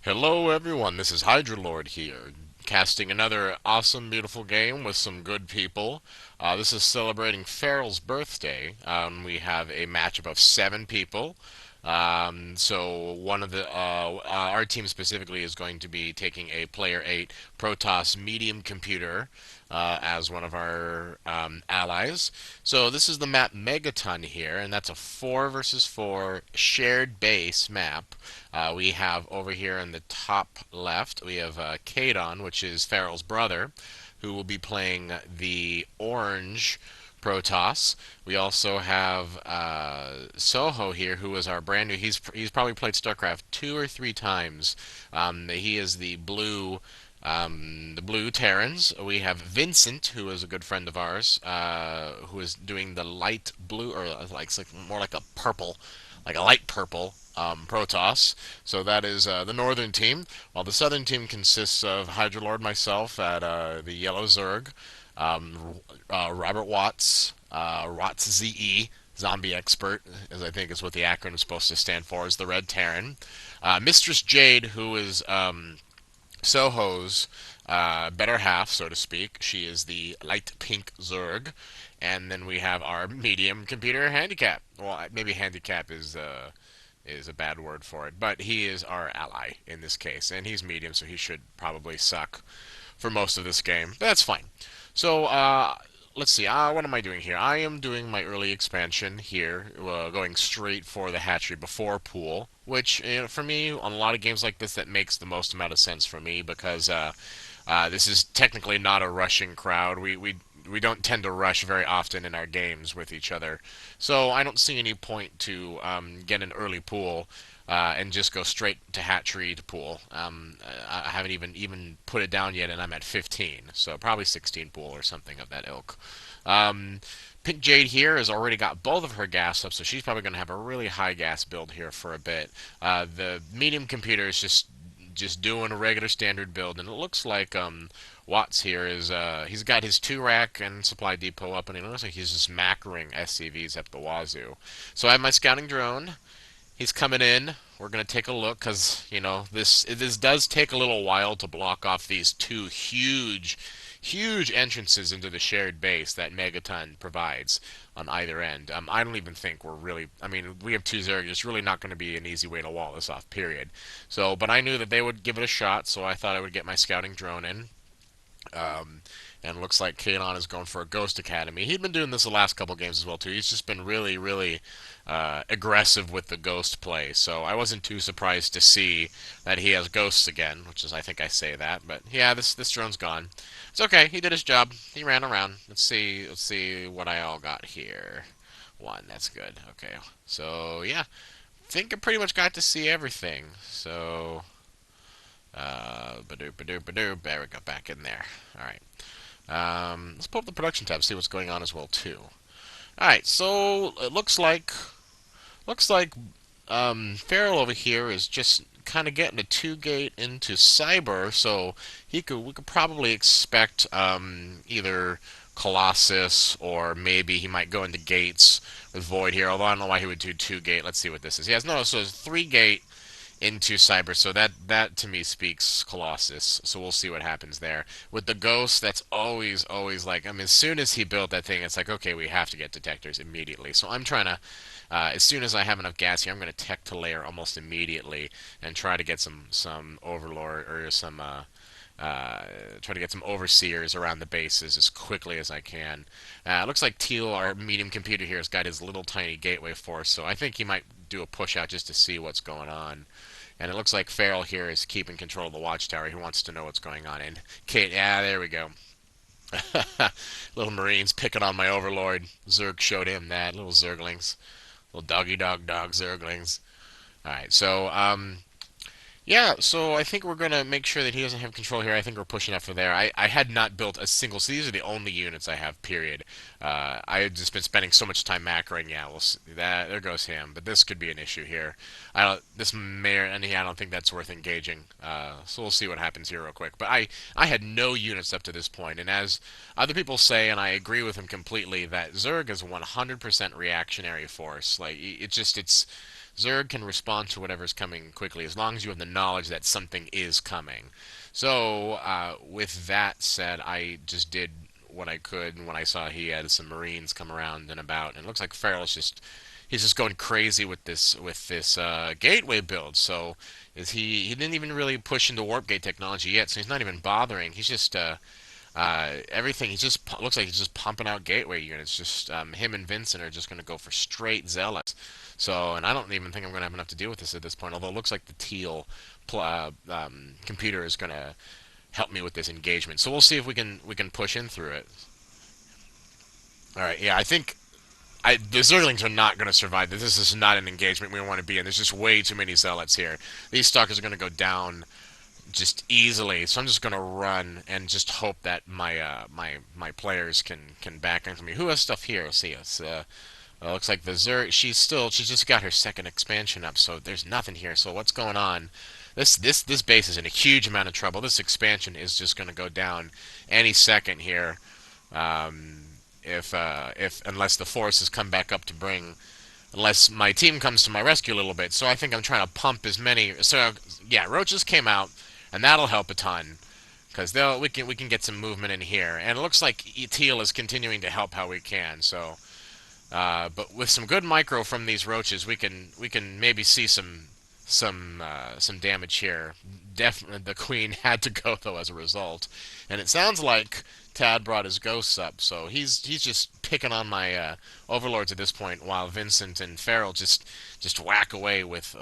Hello everyone, this is Hydra Lord here, casting another awesome, beautiful game with some good people. This is celebrating Farrell's birthday. We have a matchup of 7 people. So one of our team specifically is going to be taking a Player 8 Protoss medium computer as one of our allies. So this is the map Megaton here, and that's a 4 versus 4 shared base map. We have over here in the top left, we have Kadon, which is Farrell's brother, who will be playing the orange Protoss. We also have Soho here, who is our brand new. He's probably played StarCraft 2 or 3 times. He is the blue Terrans. We have Vincent, who is a good friend of ours, who is doing the light blue, or like more like a purple, like a light purple Protoss. So that is the northern team, while the southern team consists of Hydrolord, myself at the Yellow Zerg, Robert Watts, Watts ZE, Zombie Expert, as I think is what the acronym is supposed to stand for, is the Red Terran. Mistress Jade, who is Soho's better half, so to speak. She is the light pink Zerg. And then we have our medium computer handicap. Well, maybe handicap is a bad word for it, but he is our ally in this case, and he's medium, so he should probably suck for most of this game. But that's fine. So let's see. What am I doing here? I am doing my early expansion here, going straight for the hatchery before pool, which for me, on a lot of games like this, that makes the most amount of sense for me because this is technically not a rushing crowd. We don't tend to rush very often in our games with each other, so I don't see any point to get an early pool and just go straight to hatchery to pool. I haven't even put it down yet, and I'm at 15, so probably 16 pool or something of that ilk. Um, Pink Jade here has already got both of her gas up, so she's probably going to have a really high gas build here for a bit. The medium computer is just doing a regular standard build, and it looks like Watts here is he's got his 2 rack and supply depot up, and it looks like he's just macroing SCVs up the wazoo. So I have my scouting drone. He's coming in. We're gonna take a look because this does take a little while to block off these 2 huge entrances into the shared base that Megaton provides on either end. I don't even think we're really. I mean, we have 2 Zerg. It's really not going to be an easy way to wall this off. Period. So, but I knew that they would give it a shot, so I thought I would get my scouting drone in. Um, and it looks like Kanon is going for a Ghost Academy. He'd been doing this the last couple games as well too. He's just been really aggressive with the Ghost play. So I wasn't too surprised to see that he has Ghosts again, which is I think I say that. But yeah, this drone's gone. It's okay. He did his job. He ran around. Let's see what I all got here. 1. That's good. Okay. So yeah, think I pretty much got to see everything. So badoo badoo badoo. There we go. Back in there. All right. Let's pull up the production tab, see what's going on as well too. All right, so it looks like Farrell over here is just kind of getting a 2 gate into Cyber, so we could probably expect either Colossus or maybe he might go into gates with Void here. Although I don't know why he would do 2 gate. Let's see what this is. He has no, so it's 3 gate into Cyber, so that to me speaks Colossus. So we'll see what happens there. With the Ghost, that's always like, I mean, as soon as he built that thing, it's like, okay, we have to get detectors immediately. So I'm trying to, as soon as I have enough gas here, I'm going to tech to layer almost immediately and try to get some Overlord or some try to get some overseers around the bases as quickly as I can. It looks like Teal, our medium computer here, has got his little tiny gateway force, so I think he might do a push out just to see what's going on. And it looks like Farrell here is keeping control of the watchtower. He wants to know what's going on. And Kate, yeah, there we go. Little Marines picking on my overlord. Zerg showed him that. Little Zerglings. Little dog Zerglings. Alright, so yeah, so I think we're going to make sure that he doesn't have control here. I think we're pushing up for there. I had not built a single, so these are the only units I have, period. I had just been spending so much time macroing. Yeah, we'll see. There goes him. But this could be an issue here. This may, and yeah, I don't think that's worth engaging. So we'll see what happens here real quick. But I had no units up to this point, and as other people say, and I agree with him completely, that Zerg is a 100% reactionary force. Like, it's Zerg can respond to whatever's coming quickly as long as you have the knowledge that something is coming. So, with that said, I just did what I could when I saw he had some Marines come around and about, and it looks like Farrell is just he's just going crazy with this gateway build. So is he didn't even really push into warp gate technology yet, so he's not even bothering. He's just everything. He just looks like he's just pumping out gateway units. Just him and Vincent are just going to go for straight zealots. So, and I don't even think I'm going to have enough to deal with this at this point. Although it looks like the teal computer is going to help me with this engagement. So we'll see if we can push in through it. All right. Yeah, I think the Zerglings are not going to survive this. This is not an engagement we want to be in. There's just way too many zealots here. These stalkers are going to go down just easily. So I'm just going to run and just hope that my players can back into me. Who has stuff here? Let's see. Looks like the Zerg. She's just got her second expansion up. So there's nothing here. So what's going on? This base is in a huge amount of trouble. This expansion is just going to go down any second here. Um, if unless the forces come back up to bring, unless my team comes to my rescue a little bit. So I think I'm trying to pump as many. So yeah, roaches came out, and that'll help a ton because we can get some movement in here, and it looks like Teal is continuing to help how we can. So, but with some good micro from these roaches, we can maybe see some damage here. Definitely, the queen had to go though as a result, and it sounds like Tad brought his ghosts up, so he's just picking on my overlords at this point, while Vincent and Farrell just whack away with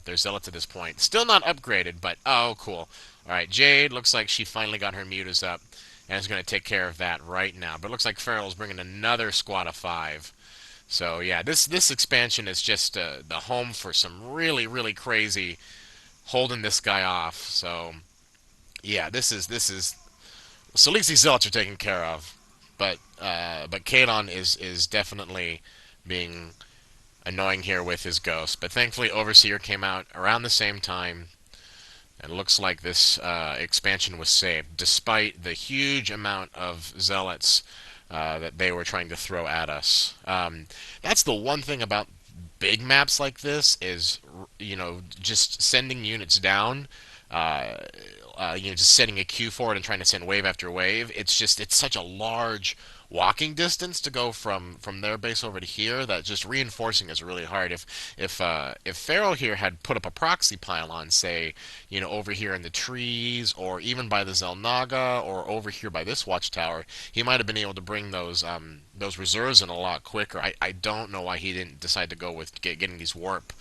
their zealots at this point. Still not upgraded, but oh cool. All right, Jade looks like she finally got her mutas up and is going to take care of that right now. But it looks like Farrell's bringing another squad of 5. So yeah, this expansion is just the home for some really crazy holding this guy off. So yeah, this is so at least these zealots are taken care of. But Kadon is definitely being annoying here with his ghost. But thankfully Overseer came out around the same time. And it looks like this expansion was saved, despite the huge amount of zealots that they were trying to throw at us. That's the one thing about big maps like this is, just sending units down, just setting a queue for it and trying to send wave after wave. It's such a large walking distance to go from their base over to here that just reinforcing is really hard. If Farrell here had put up a proxy pylon, say, over here in the trees, or even by the Zelnaga, or over here by this watchtower, he might have been able to bring those reserves in a lot quicker. I don't know why he didn't decide to go with getting these warp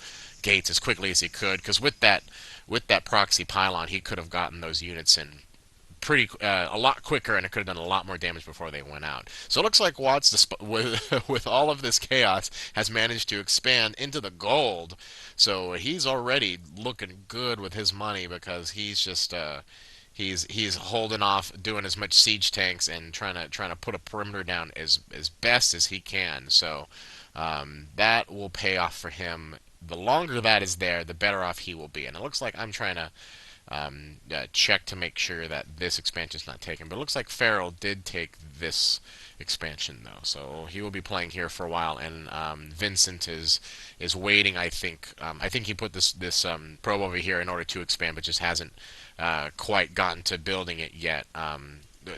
gates as quickly as he could, because with that proxy pylon, he could have gotten those units in pretty a lot quicker, and it could have done a lot more damage before they went out. So it looks like Watts, with all of this chaos, has managed to expand into the gold. So he's already looking good with his money because he's just he's holding off, doing as much siege tanks and trying to put a perimeter down as best as he can. So that will pay off for him. The longer that is there, the better off he will be. And it looks like I'm trying to check to make sure that this expansion is not taken. But it looks like Farrell did take this expansion though, so he will be playing here for a while. And Vincent is waiting. I think he put this probe over here in order to expand, but just hasn't quite gotten to building it yet.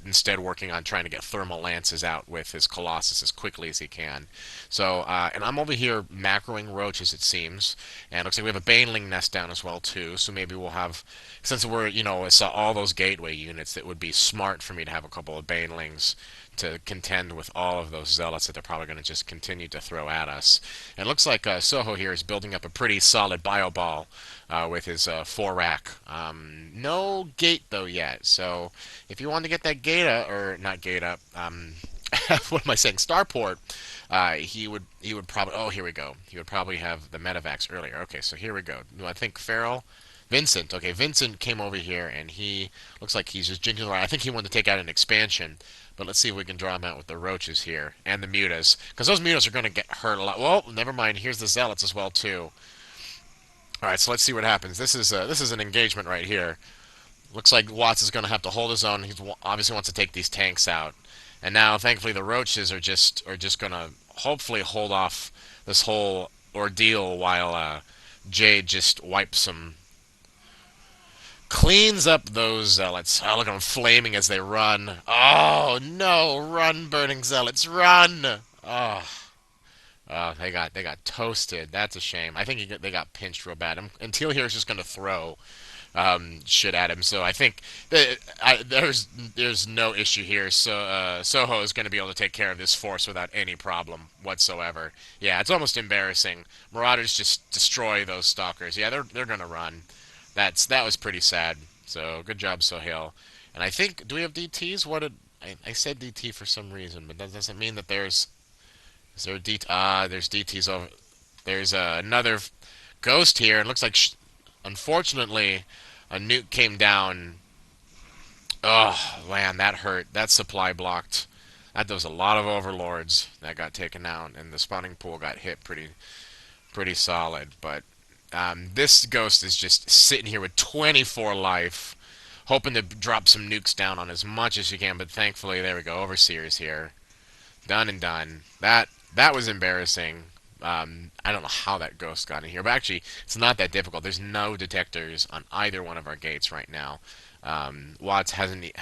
Instead working on trying to get thermal lances out with his Colossus as quickly as he can. So, and I'm over here macroing roaches, it seems, and it looks like we have a baneling nest down as well too. So maybe we'll have, since I saw all those gateway units, it would be smart for me to have a couple of banelings to contend with all of those zealots that they're probably going to just continue to throw at us. And it looks like Soho here is building up a pretty solid bio ball with his 4 rack. No gate though yet, so if you want to get that gate up, or not gate up, what am I saying? Starport. He would probably. Oh, here we go. He would probably have the medevacs earlier. Okay, so here we go. I think Farrell. Vincent. Okay, Vincent came over here, and he looks like he's just jinking around. I think he wanted to take out an expansion, but let's see if we can draw him out with the roaches here and the mutas, because those mutas are going to get hurt a lot. Well, never mind. Here's the zealots as well too. All right, so let's see what happens. This is an engagement right here. Looks like Watts is going to have to hold his own. He obviously wants to take these tanks out, and now thankfully the roaches are just going to hopefully hold off this whole ordeal while Jade just wipes some, cleans up those zealots. Oh, look at them flaming as they run. Oh no, run, burning zealots, run! Oh, they got toasted. That's a shame. I think they got pinched real bad. And Teal here is just gonna throw shit at him. So I think there's no issue here. So Soho is going to be able to take care of this force without any problem whatsoever. Yeah, it's almost embarrassing. Marauders just destroy those stalkers. Yeah, they're going to run. That was pretty sad. So good job, Sohail. And I think, do we have DTs? What did I said DT for some reason, but that doesn't mean that there's, is there a DT? There's DTs over. There's another ghost here. It looks like, unfortunately, a nuke came down. Oh man, that hurt. That supply blocked. That was a lot of overlords that got taken out, and the spawning pool got hit pretty solid. But this ghost is just sitting here with 24 life, hoping to drop some nukes down on as much as she can. But thankfully, there we go. Overseer's here, done and done. That was embarrassing. I don't know how that ghost got in here, but actually, it's not that difficult. There's no detectors on either one of our gates right now. Watts hasn't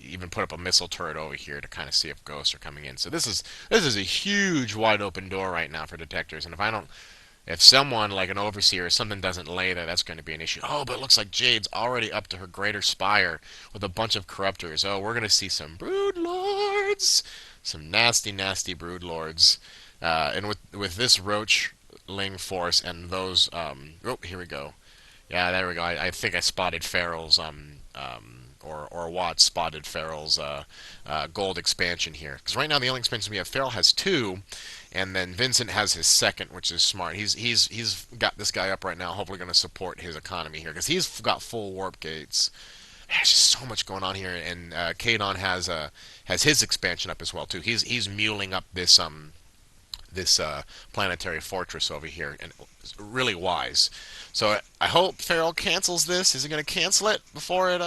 even put up a missile turret over here to kind of see if ghosts are coming in. So this is a huge wide open door right now for detectors. And if someone like an overseer or something doesn't lay there, that's going to be an issue. Oh, but it looks like Jade's already up to her greater spire with a bunch of corruptors. Oh, we're going to see some brood lords, some nasty, nasty brood lords. And with this roachling force and those, oh, here we go. Yeah, there we go. I think I spotted Farrell's or Watts spotted Farrell's gold expansion here. Because right now the only expansion we have, Farrell has two, and then Vincent has his second, which is smart. He's got this guy up right now, hopefully going to support his economy here because he's got full warp gates. There's just so much going on here, and Kadon has his expansion up as well too. He's muling up this planetary fortress over here, and it's really wise. So I hope Farrell cancels this. Is he going to cancel it before it